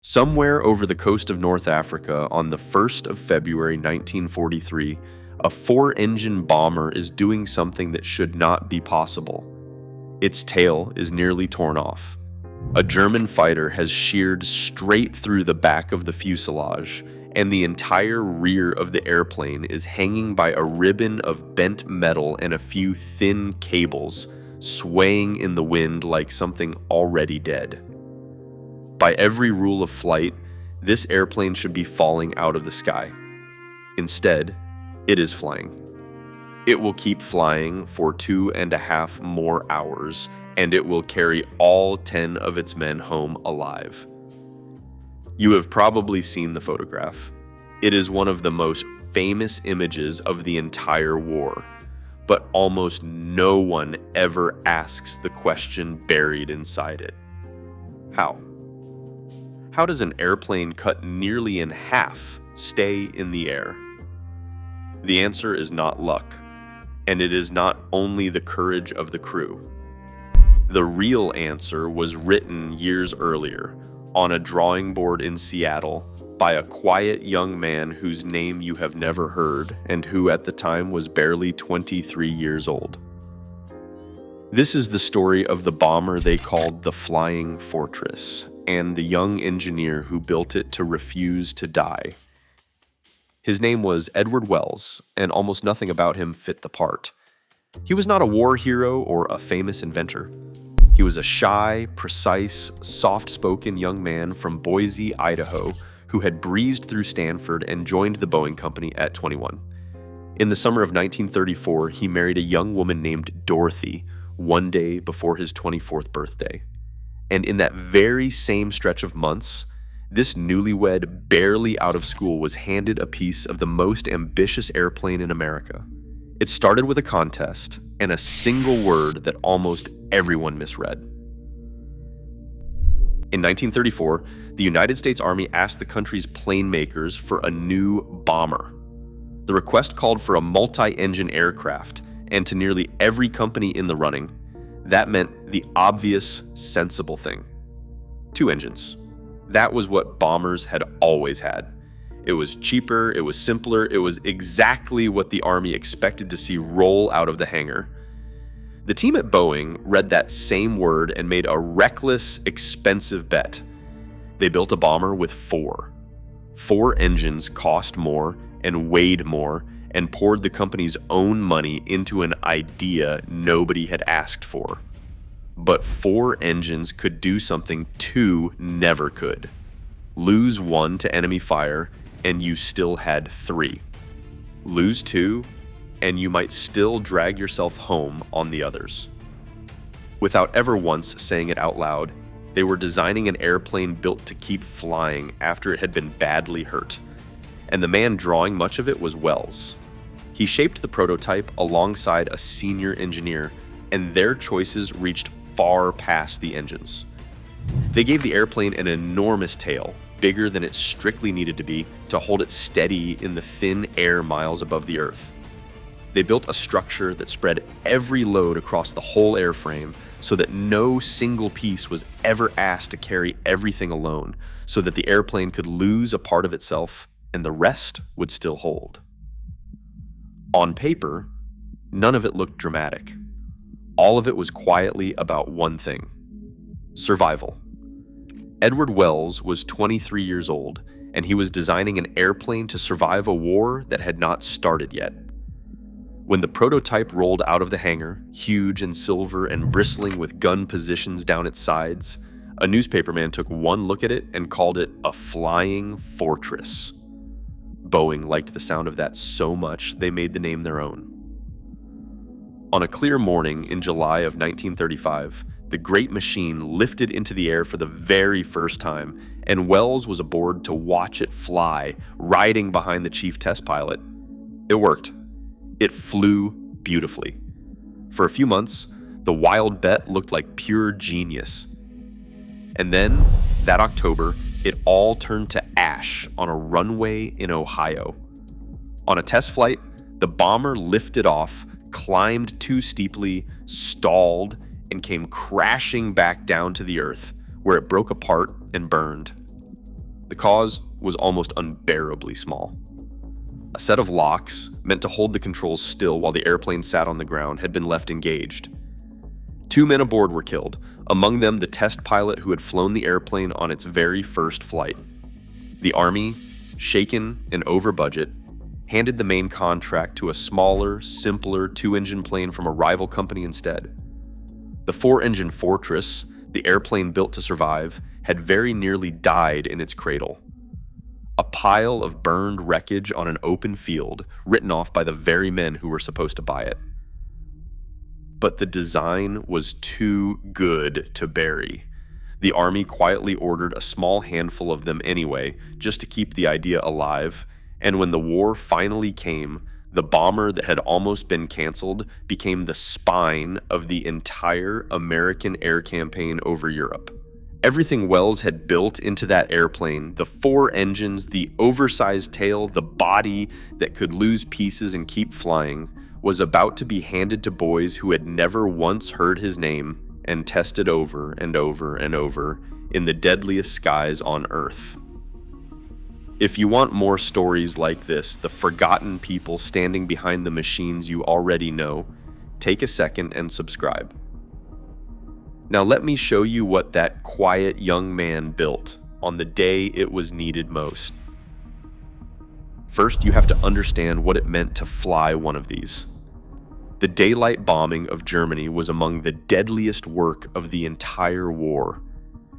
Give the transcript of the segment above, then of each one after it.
Somewhere over the coast of North Africa on the 1st of February 1943, a four-engine bomber is doing something that should not be possible. Its tail is nearly torn off. A German fighter has sheared straight through the back of the fuselage, and the entire rear of the airplane is hanging by a ribbon of bent metal and a few thin cables, swaying in the wind like something already dead. By every rule of flight, this airplane should be falling out of the sky. Instead, it is flying. It will keep flying for 2.5 more hours, and it will carry all 10 of its men home alive. You have probably seen the photograph. It is one of the most famous images of the entire war, but almost no one ever asks the question buried inside it. How? How does an airplane cut nearly in half stay in the air? The answer is not luck, and it is not only the courage of the crew. The real answer was written years earlier on a drawing board in Seattle by a quiet young man whose name you have never heard and who at the time was barely 23 years old. This is the story of the bomber they called the Flying Fortress and the young engineer who built it to refuse to die. His name was Edward Wells, and almost nothing about him fit the part. He was not a war hero or a famous inventor. He was a shy, precise, soft-spoken young man from Boise, Idaho, who had breezed through Stanford and joined the Boeing company at 21. In the summer of 1934, he married a young woman named Dorothy one day before his 24th birthday. And in that very same stretch of months, this newlywed, barely out of school, was handed a piece of the most ambitious airplane in America. It started with a contest and a single word that almost everyone misread. In 1934, the United States Army asked the country's plane makers for a new bomber. The request called for a multi-engine aircraft, and to nearly every company in the running, that meant the obvious, sensible thing. 2 engines. That was what bombers had always had. It was cheaper, it was simpler, it was exactly what the Army expected to see roll out of the hangar. The team at Boeing read that same word and made a reckless, expensive bet. They built a bomber with 4. 4 engines cost more and weighed more and poured the company's own money into an idea nobody had asked for. But 4 engines could do something 2 never could. Lose 1 to enemy fire, and you still had 3. Lose 2, and you might still drag yourself home on the others. Without ever once saying it out loud, they were designing an airplane built to keep flying after it had been badly hurt. And the man drawing much of it was Wells. He shaped the prototype alongside a senior engineer, and their choices reached far past the engines. They gave the airplane an enormous tail, bigger than it strictly needed to be, to hold it steady in the thin air miles above the earth. They built a structure that spread every load across the whole airframe so that no single piece was ever asked to carry everything alone, so that the airplane could lose a part of itself and the rest would still hold. On paper, none of it looked dramatic. All of it was quietly about one thing: survival. Edward Wells was 23 years old, and he was designing an airplane to survive a war that had not started yet. When the prototype rolled out of the hangar, huge and silver and bristling with gun positions down its sides, a newspaperman took one look at it and called it a flying fortress. Boeing liked the sound of that so much they made the name their own. On a clear morning in July of 1935, the great machine lifted into the air for the very first time, and Wells was aboard to watch it fly, riding behind the chief test pilot. It worked. It flew beautifully. For a few months, the wild bet looked like pure genius. And then, that October, it all turned to ash on a runway in Ohio. On a test flight, the bomber lifted off, climbed too steeply, stalled, and came crashing back down to the earth, where it broke apart and burned. The cause was almost unbearably small. A set of locks, meant to hold the controls still while the airplane sat on the ground, had been left engaged. 2 men aboard were killed, among them the test pilot who had flown the airplane on its very first flight. The Army, shaken and over budget, handed the main contract to a smaller, simpler 2-engine plane from a rival company instead. The 4-engine Fortress, the airplane built to survive, had very nearly died in its cradle. A pile of burned wreckage on an open field, written off by the very men who were supposed to buy it. But the design was too good to bury. The Army quietly ordered a small handful of them anyway, just to keep the idea alive, and when the war finally came, the bomber that had almost been canceled became the spine of the entire American air campaign over Europe. Everything Wells had built into that airplane, the 4 engines, the oversized tail, the body that could lose pieces and keep flying, was about to be handed to boys who had never once heard his name and tested over and over and over in the deadliest skies on Earth. If you want more stories like this, the forgotten people standing behind the machines you already know, take a second and subscribe. Now let me show you what that quiet young man built on the day it was needed most. First, you have to understand what it meant to fly one of these. The daylight bombing of Germany was among the deadliest work of the entire war.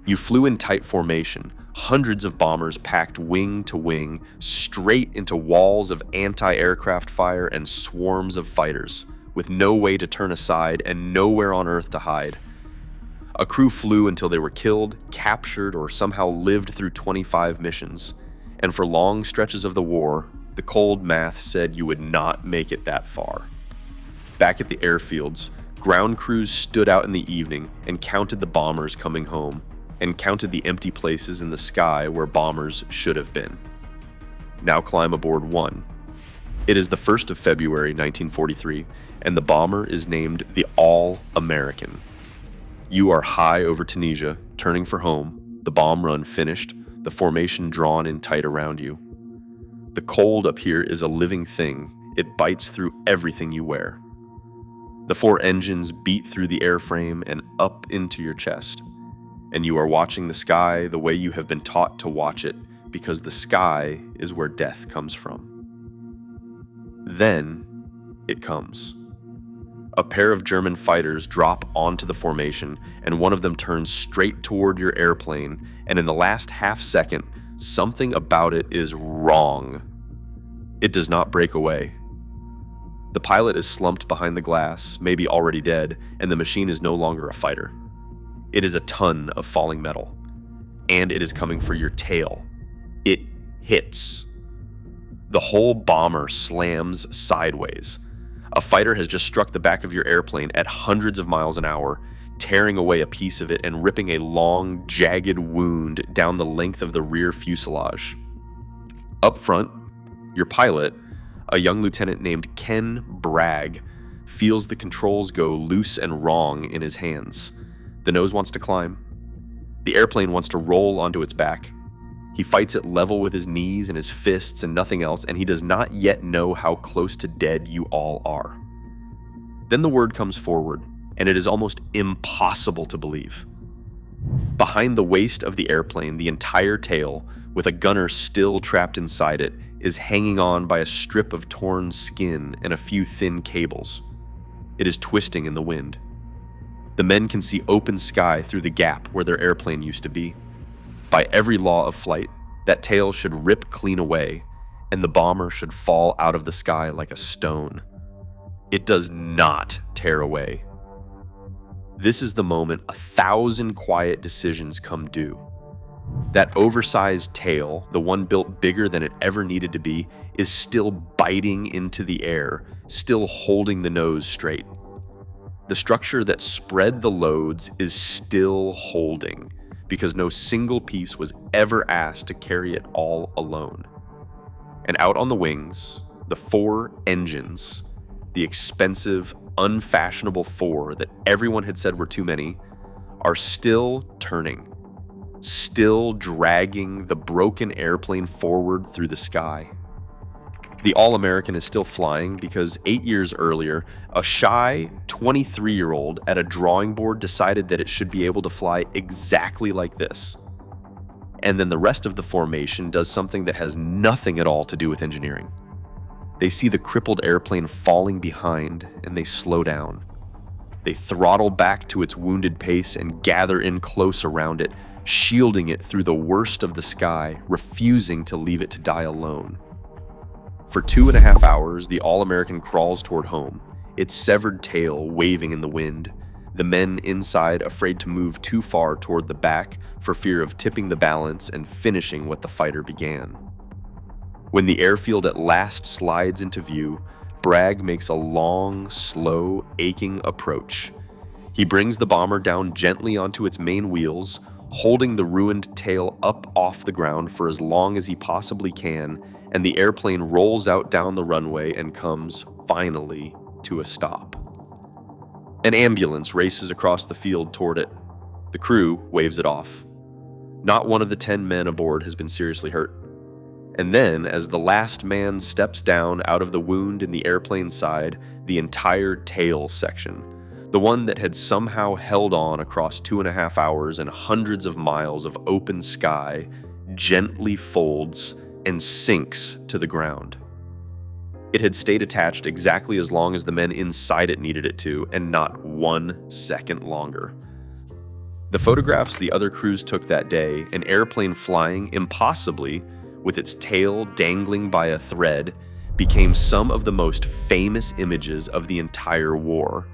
You flew in tight formation, hundreds of bombers packed wing to wing, straight into walls of anti-aircraft fire and swarms of fighters, with no way to turn aside and nowhere on Earth to hide. A crew flew until they were killed, captured, or somehow lived through 25 missions. And for long stretches of the war, the cold math said you would not make it that far. Back at the airfields, ground crews stood out in the evening and counted the bombers coming home, and counted the empty places in the sky where bombers should have been. Now climb aboard one. It is the 1st of February 1943, and the bomber is named the All-American. You are high over Tunisia, turning for home, the bomb run finished, the formation drawn in tight around you. The cold up here is a living thing. It bites through everything you wear. The 4 engines beat through the airframe and up into your chest. And you are watching the sky the way you have been taught to watch it, because the sky is where death comes from. Then it comes. A pair of German fighters drop onto the formation, and one of them turns straight toward your airplane, and in the last half second, something about it is wrong. It does not break away. The pilot is slumped behind the glass, maybe already dead, and the machine is no longer a fighter. It is a ton of falling metal, and it is coming for your tail. It hits. The whole bomber slams sideways. A fighter has just struck the back of your airplane at hundreds of miles an hour, tearing away a piece of it and ripping a long, jagged wound down the length of the rear fuselage. Up front, your pilot, a young lieutenant named Ken Bragg, feels the controls go loose and wrong in his hands. The nose wants to climb. The airplane wants to roll onto its back. He fights it level with his knees and his fists and nothing else, and he does not yet know how close to dead you all are. Then the word comes forward, and it is almost impossible to believe. Behind the waist of the airplane, the entire tail, with a gunner still trapped inside it, is hanging on by a strip of torn skin and a few thin cables. It is twisting in the wind. The men can see open sky through the gap where their airplane used to be. By every law of flight, that tail should rip clean away, and the bomber should fall out of the sky like a stone. It does not tear away. This is the moment 1,000 quiet decisions come due. That oversized tail, the one built bigger than it ever needed to be, is still biting into the air, still holding the nose straight. The structure that spread the loads is still holding, because no single piece was ever asked to carry it all alone. And out on the wings, the 4 engines, the expensive, unfashionable 4 that everyone had said were too many, are still turning. still dragging the broken airplane forward through the sky. The All-American is still flying because 8 years earlier, a shy 23-year-old at a drawing board decided that it should be able to fly exactly like this. And then the rest of the formation does something that has nothing at all to do with engineering. They see the crippled airplane falling behind, and they slow down. They throttle back to its wounded pace and gather in close around it, shielding it through the worst of the sky, refusing to leave it to die alone. For 2.5 hours, the All-American crawls toward home, its severed tail waving in the wind, the men inside afraid to move too far toward the back for fear of tipping the balance and finishing what the fighter began. When the airfield at last slides into view, Bragg makes a long, slow, aching approach. He brings the bomber down gently onto its main wheels, holding the ruined tail up off the ground for as long as he possibly can, and the airplane rolls out down the runway and comes, finally, to a stop. An ambulance races across the field toward it. The crew waves it off. Not one of the 10 men aboard has been seriously hurt. And then, as the last man steps down out of the wound in the airplane's side, the entire tail section, the one that had somehow held on across 2.5 hours and hundreds of miles of open sky, gently folds and sinks to the ground. It had stayed attached exactly as long as the men inside it needed it to, and not 1 second longer. The photographs the other crews took that day, an airplane flying impossibly with its tail dangling by a thread, became some of the most famous images of the entire war.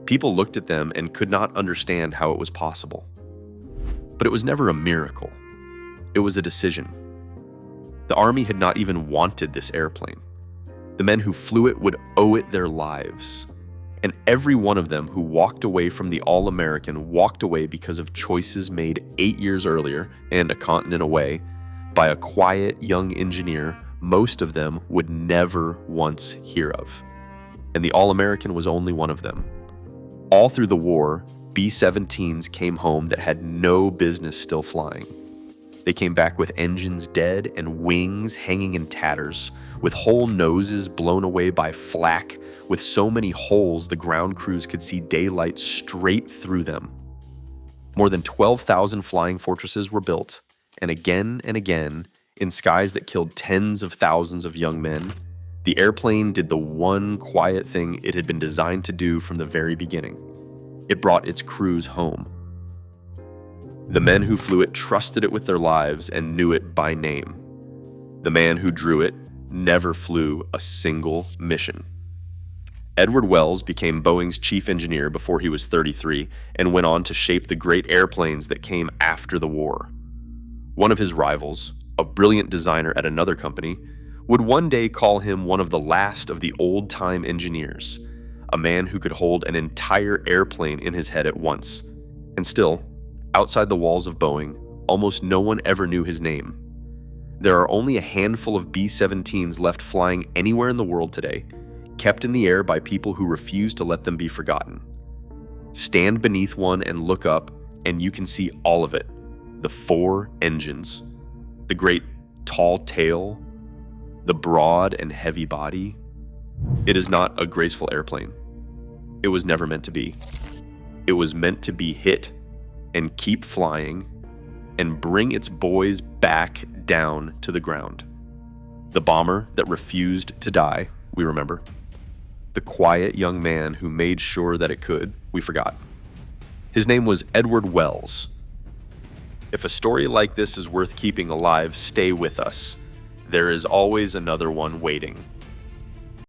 People looked at them and could not understand how it was possible. But it was never a miracle. It was a decision. The Army had not even wanted this airplane. The men who flew it would owe it their lives. And every one of them who walked away from the All-American walked away because of choices made 8 years earlier and a continent away by a quiet young engineer most of them would never once hear of. And the All-American was only one of them. All through the war, B-17s came home that had no business still flying. They came back with engines dead and wings hanging in tatters, with whole noses blown away by flak, with so many holes the ground crews could see daylight straight through them. More than 12,000 flying fortresses were built, and again, in skies that killed tens of thousands of young men, the airplane did the one quiet thing it had been designed to do from the very beginning. It brought its crews home. The men who flew it trusted it with their lives and knew it by name. The man who drew it never flew a single mission. Edward Wells became Boeing's chief engineer before he was 33 and went on to shape the great airplanes that came after the war. One of his rivals, a brilliant designer at another company, would one day call him one of the last of the old-time engineers, a man who could hold an entire airplane in his head at once. And still, outside the walls of Boeing, almost no one ever knew his name. There are only a handful of B-17s left flying anywhere in the world today, kept in the air by people who refuse to let them be forgotten. Stand beneath one and look up, and you can see all of it. The 4 engines, the great tall tail, the broad and heavy body. It is not a graceful airplane. It was never meant to be. It was meant to be hit and keep flying and bring its boys back down to the ground. The bomber that refused to die, we remember. The quiet young man who made sure that it could, we forgot. His name was Edward Wells. If a story like this is worth keeping alive, stay with us. There is always another one waiting.